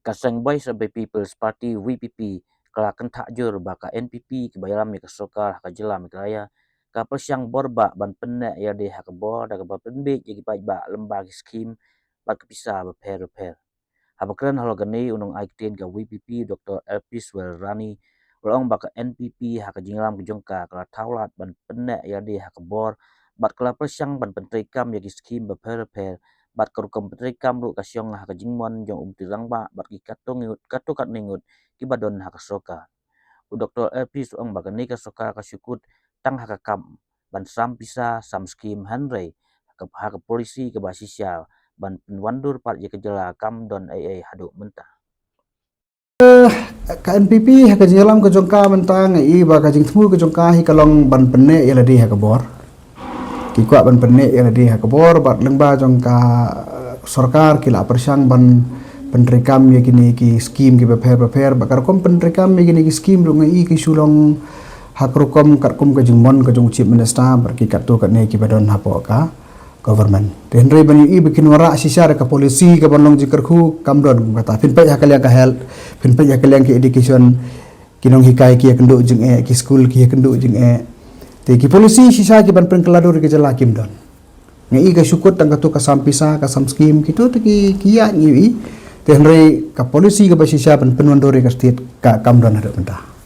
kasang boy sabai People's Party WPP kelakan takjur baka NPP kebayaram ke sokar ka jelam raya ka persiang borba ban penek ya de hak bor da ba penbek ya ba lembag skim bat kepisah beper habakran halogani unung aikten ka WPP Dr. Elpis Welrani Rong baka NPP hak jinglam kejongka kala taulat ban penek ya de hak bor bat kala persiang ban pentrikam ya skim beper bat kerukum pentrikam ru kasyong hak jingmon jong tirang ba bat ki katukat ningut ki badon hak soka Dr. Elpis ong bagani ka soka ka syukut tang hak kam ban sam pisa sam skim hanrei hak polisi ke basisya ban penwandur pat je kejela kam don ai haduk mentah KNPP hak jelam ke jongka mentang i ba ka jingtmu ke jongka hi kalong ban penne ya ladi hak bor ki kwa ban penne ya ladi hak bor bat lengba jongka sarkar kila persyang ban penrekam ya gini ki skim ki beper bakar kom penrekam ya gini ki skim lu ngai ki sulong hak rukom kat kom ke jingmon ke jong chief minister berki kat tu kat ne ki badon hapo ka government tenre bani i bikin wara sisa ka polisi ka banong jikerku kamdon kata pinpai hak kalian ka health pinpai hak kalian ki education kinong hikai ki kendo jeng ki school ki kendo jeng te ki polisi sisa ki ban pengkeladur ki jela kimdon ngai ka syukut tang ka sampisa ka sam skim kitu te ki kiya ngi tenre ka polisi ka basisa ban penwandore ka state ka kamdon ada mentah